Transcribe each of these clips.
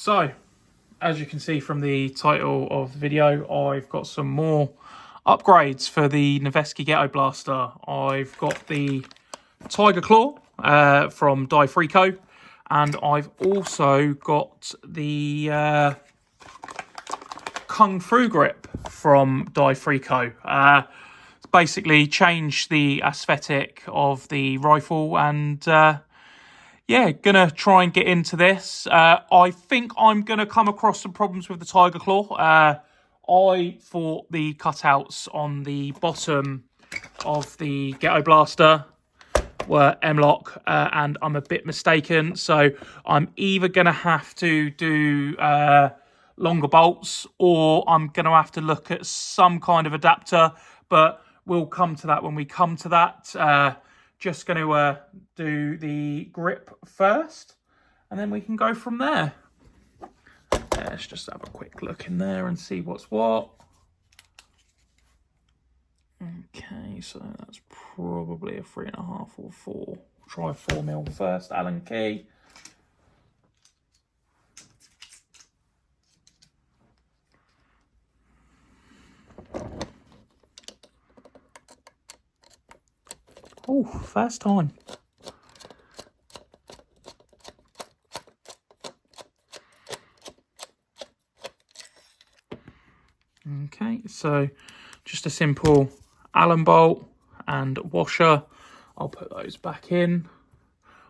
So, as you can see from the title of the video, I've got some more upgrades for the Noveske Ghetto Blaster. I've got the Tiger Claw from Die Frico, and I've also got the Kung Fu grip from Die Frico. It's basically changed the aesthetic of the rifle, and yeah, gonna try and get into this. I think I'm gonna come across some problems with the Tiger Claw. I thought the cutouts on the bottom of the Ghetto Blaster were mlok, and I'm a bit mistaken. So I'm either gonna have to do longer bolts, or I'm gonna have to look at some kind of adapter. But we'll come to that when we come to that. Just going to do the grip first, and then we can go from there. Let's just have a quick look in there and see what's what. Okay, so that's probably a 3.5 or 4. Try 4mm first, Allen key. Oh, first time. Okay, so just a simple Allen bolt and washer. I'll put those back in.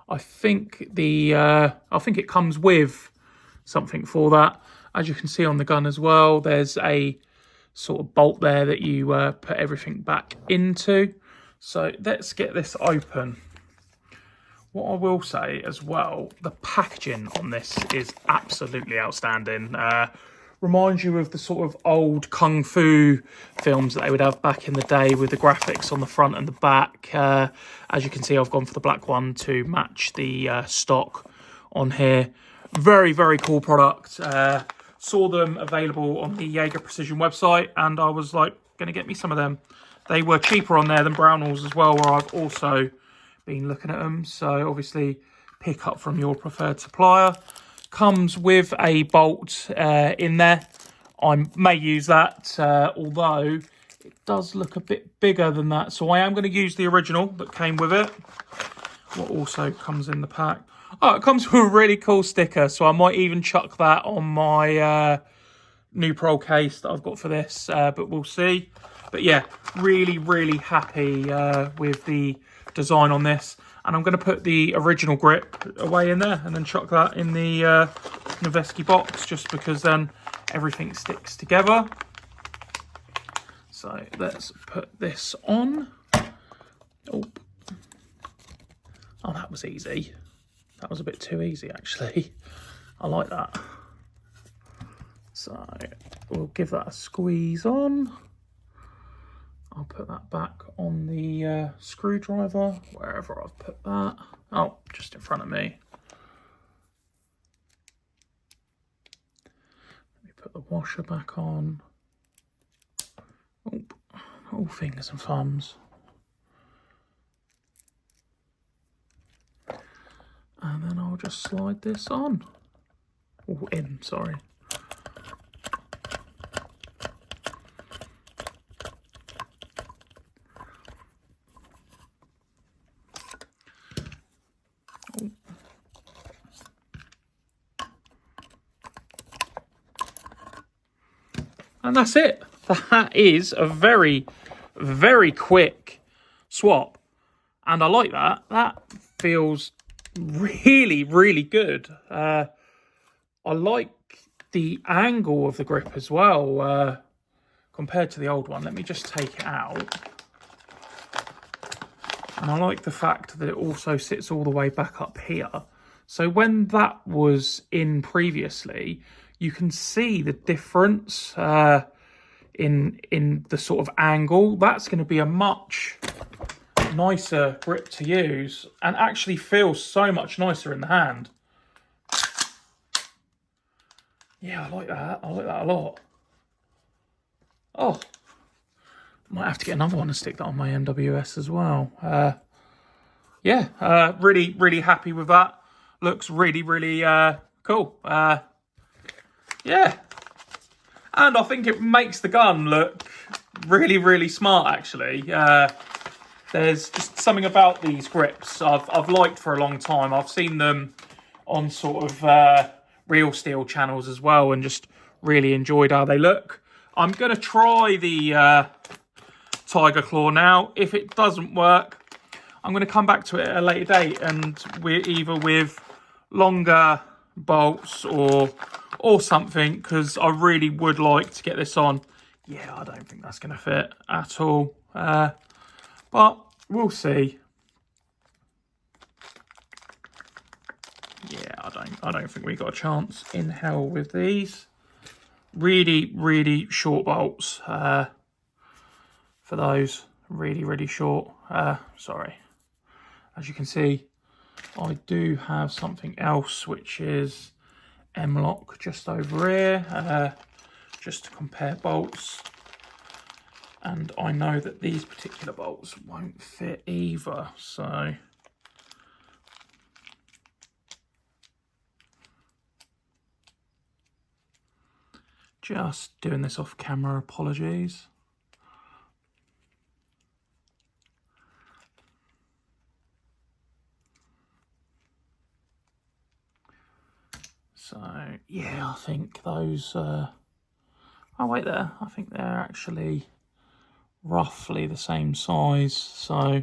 I think it comes with something for that. As you can see on the gun as well, there's a sort of bolt there that you put everything back into. So let's get this open. What I will say as well, the packaging on this is absolutely outstanding. Reminds you of the sort of old Kung Fu films that they would have back in the day with the graphics on the front and the back. As you can see, I've gone for the black one to match the stock on here. Very, very cool product. Saw them available on the Jaeger Precision website, and I was like, going to get me some of them. They were cheaper on there than Brownells as well, where I've also been looking at them. So obviously pick up from your preferred supplier. Comes with a bolt in there. I may use that, although it does look a bit bigger than that. So I am going to use the original that came with it. What also comes in the pack? Oh, it comes with a really cool sticker. So I might even chuck that on my new Pro case that I've got for this, but we'll see. But yeah, really, really happy with the design on this. And I'm going to put the original grip away in there and then chuck that in the Noveske box, just because then everything sticks together. So let's put this on. Oh, that was easy. That was a bit too easy, actually. I like that. So we'll give that a squeeze on. I'll put that back on the screwdriver, wherever I've put that. Oh, just in front of me. Let me put the washer back on. Oh, fingers and thumbs. And then I'll just slide this on. Oh, in, sorry. And that's it. That is a very, very quick swap. And I like that. That feels really, really good. I like the angle of the grip as well, compared to the old one. Let me just take it out. And I like the fact that it also sits all the way back up here. So when that was in previously, you can see the difference in the sort of angle. That's going to be a much nicer grip to use, and actually feels so much nicer in the hand. Yeah, I like that. I like that a lot. Oh, might have to get another one and stick that on my MWS as well. Yeah, really, really happy with that. Looks really, really cool. yeah. And I think it makes the gun look really, really smart, actually. There's just something about these grips I've liked for a long time. I've seen them on sort of Real Steel channels as well, and just really enjoyed how they look. I'm going to try the Tiger Claw now. If it doesn't work, I'm going to come back to it at a later date, and we're either with longer bolts or something, because I really would like to get this on. Yeah, I don't think that's going to fit at all, but we'll see. Yeah, I don't think we got a chance in hell with these. Really, really short bolts for those. Really, really short. Sorry. As you can see, I do have something else, which is mlok just over here, just to compare bolts. And I know that these particular bolts won't fit either, so just doing this off camera, apologies. So yeah, I think those oh wait there, I think they're actually roughly the same size, so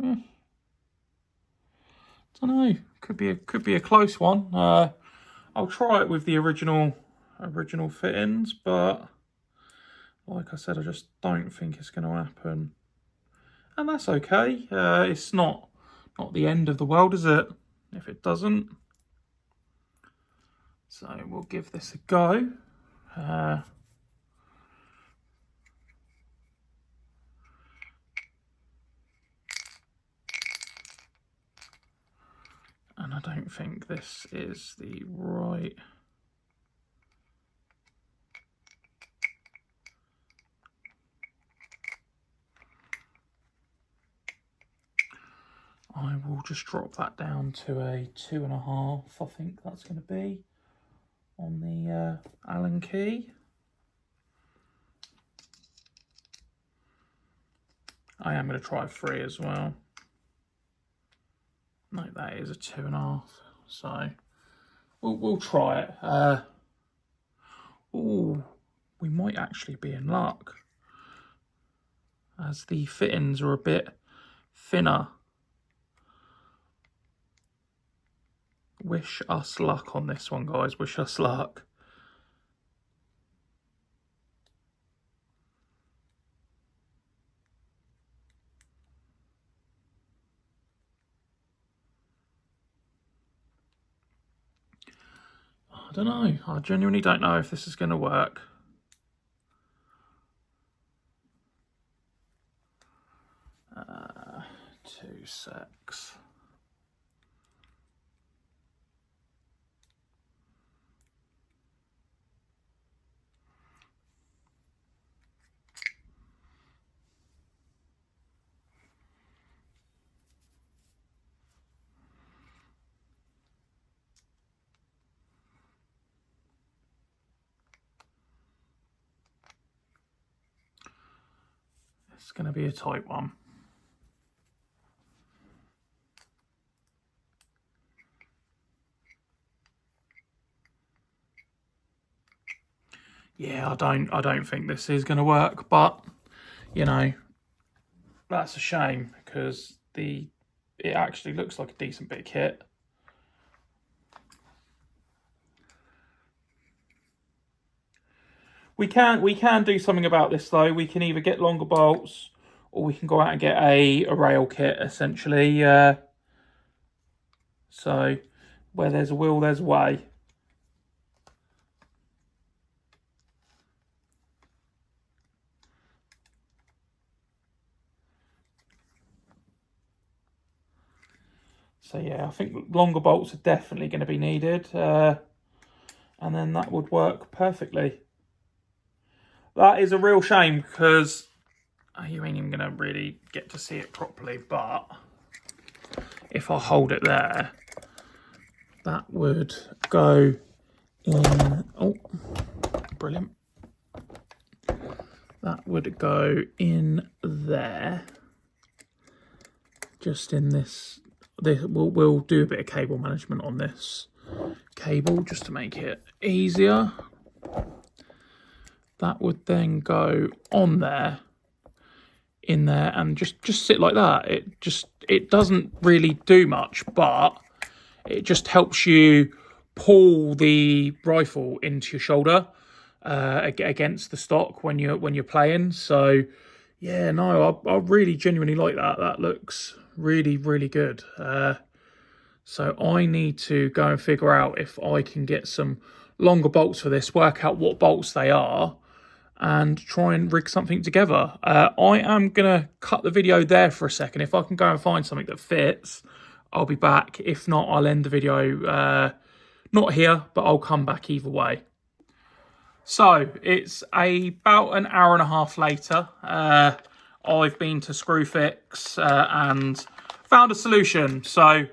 yeah. Don't know, could be a close one. I'll try it with the original fittings, but like I said, I just don't think it's going to happen, and that's okay. It's not the end of the world, is it, if it doesn't? So we'll give this a go. And I don't think this is the right... I will just drop that down to a 2.5, I think that's going to be, on the Allen key. I am going to try 3 as well. No, that is a 2.5, so we'll try it. Oh, we might actually be in luck, as the fittings are a bit thinner. Wish us luck on this one, guys. Wish us luck. I don't know. I genuinely don't know if this is going to work. Two secs. It's going to be a tight one. Yeah, I don't think this is going to work, but you know, that's a shame, because it actually looks like a decent bit of kit. We can do something about this though. We can either get longer bolts, or we can go out and get a rail kit, essentially. So where there's a will, there's a way. So yeah, I think longer bolts are definitely going to be needed, and then that would work perfectly. That is a real shame, because you ain't even going to really get to see it properly, but if I hold it there, that would go in, oh, brilliant. That would go in there, just in this. We'll do a bit of cable management on this cable just to make it easier. That would then go on there, in there, and just sit like that. It doesn't really do much, but it just helps you pull the rifle into your shoulder against the stock when you're playing. So yeah, no, I really genuinely like that. That looks really, really good. So I need to go and figure out if I can get some longer bolts for this, work out what bolts they are, and try and rig something together. I am going to cut the video there for a second. If I can go and find something that fits, I'll be back. If not, I'll end the video not here, but I'll come back either way. So it's about an hour and a half later. I've been to Screwfix and found a solution. So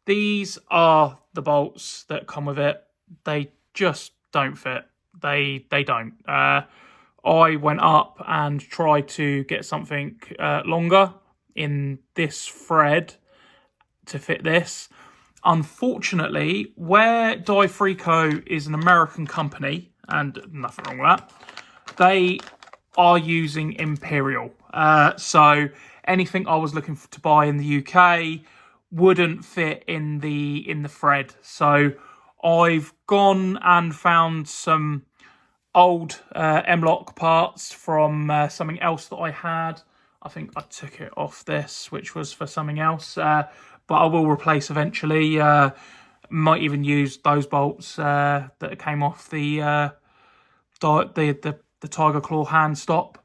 these are the bolts that come with it. They just don't fit. They don't. I went up and tried to get something longer in this thread to fit this. Unfortunately, where Diefrico is an American company, and nothing wrong with that, they are using Imperial. So anything I was looking to buy in the UK wouldn't fit in the thread. So I've gone and found some old mlok parts from something else that I had. I think I took it off this, which was for something else, but I will replace eventually. Might even use those bolts that came off the Tiger Claw hand stop.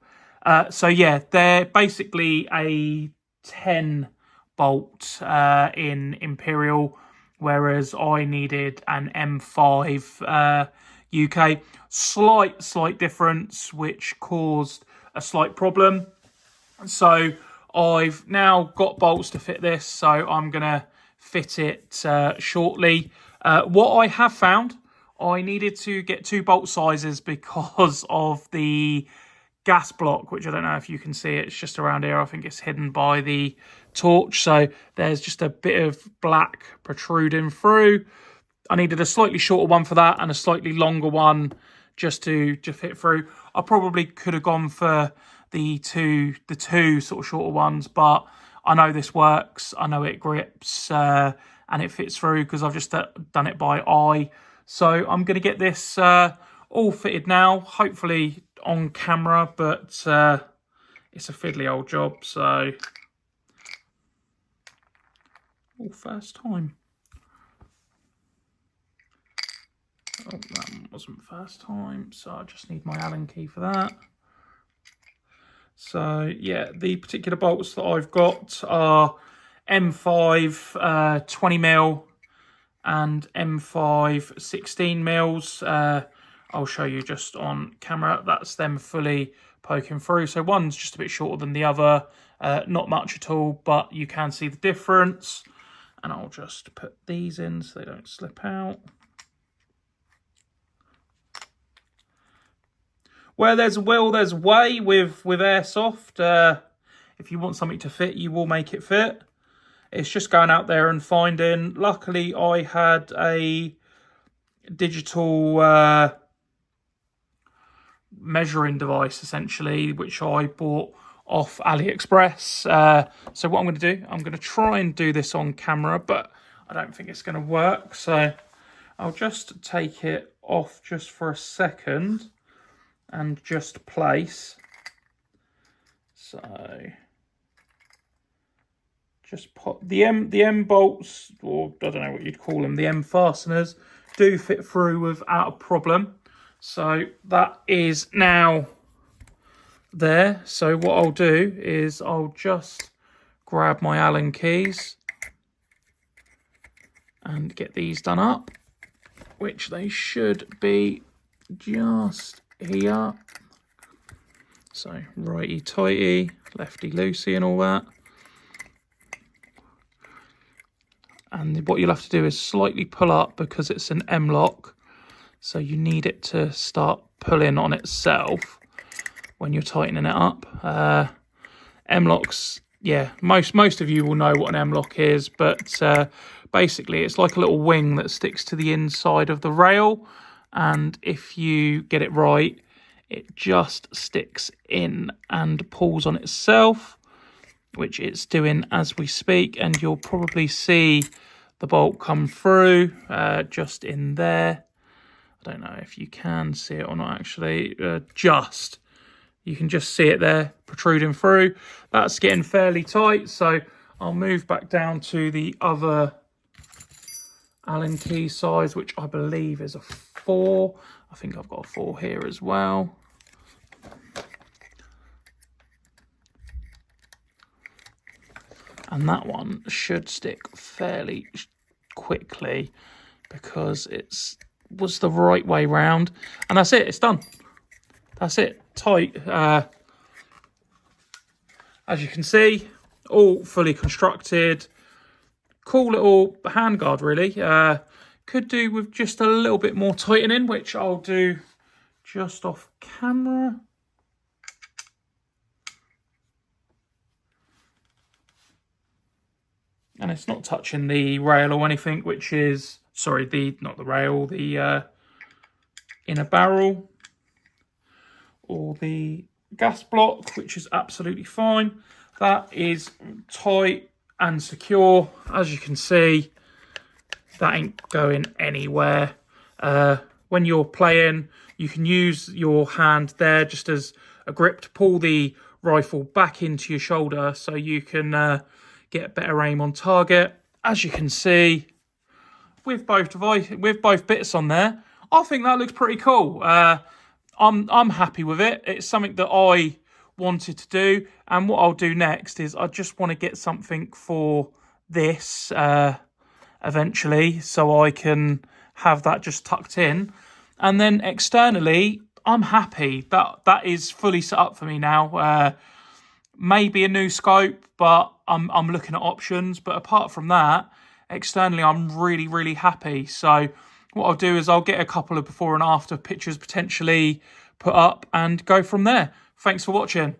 So yeah, they're basically a 10 bolt in Imperial, whereas I needed an M5 UK. Slight difference, which caused a slight problem. So I've now got bolts to fit this, so I'm going to fit it shortly. What I have found, I needed to get 2 bolt sizes because of the gas block, which I don't know if you can see. It's just around here. I think it's hidden by the torch. So there's just a bit of black protruding through. I needed a slightly shorter one for that and a slightly longer one just to fit through. I probably could have gone for the two sort of shorter ones, but I know this works. I know it grips and it fits through because I've just done it by eye. So I'm going to get this all fitted now, hopefully on camera, but it's a fiddly old job, so all first time. Oh, that wasn't first time, so I just need my Allen key for that. So yeah, the particular bolts that I've got are M5 20mm and M5 16mm. I'll show you just on camera. That's them fully poking through. So one's just a bit shorter than the other, not much at all, but you can see the difference. And I'll just put these in so they don't slip out. Where there's a will, there's a way with Airsoft. If you want something to fit, you will make it fit. It's just going out there and finding. Luckily, I had a digital measuring device, essentially, which I bought off AliExpress. So what I'm going to do, I'm going to try and do this on camera, but I don't think it's going to work. So I'll just take it off just for a second and just place. So just pop the M bolts, or I don't know what you'd call them, the M fasteners do fit through without a problem. So that is now there. So what I'll do is I'll just grab my Allen keys and get these done up, which they should be just here. So righty tighty, lefty loosey and all that. And what you'll have to do is slightly pull up because it's an mlok. So you need it to start pulling on itself when you're tightening it up. mloks, yeah, most of you will know what an mlok is, but basically it's like a little wing that sticks to the inside of the rail, and if you get it right, it just sticks in and pulls on itself, which it's doing as we speak, and you'll probably see the bolt come through just in there. I don't know if you can see it or not, actually. You can just see it there protruding through. That's getting fairly tight, so I'll move back down to the other Allen key size, which I believe is a 4. I think I've got a 4 here as well. And that one should stick fairly quickly because it was the right way round. And that's it, it's done. That's it, tight. As you can see, all fully constructed. Cool little handguard, really. Could do with just a little bit more tightening, which I'll do just off camera. And it's not touching the rail or anything, which is, sorry, not the rail, the inner barrel or the gas block, which is absolutely fine. That is tight and secure. As you can see, that ain't going anywhere. When you're playing, you can use your hand there just as a grip to pull the rifle back into your shoulder so you can get better aim on target. As you can see, with both bits on there, I think that looks pretty cool. I'm happy with it. It's something that I wanted to do, and what I'll do next is I just want to get something for this eventually, so I can have that just tucked in, and then externally I'm happy that is fully set up for me now. Maybe a new scope, but I'm looking at options. But apart from that, externally I'm really happy. So what I'll do is I'll get a couple of before and after pictures potentially put up and go from there. Thanks for watching.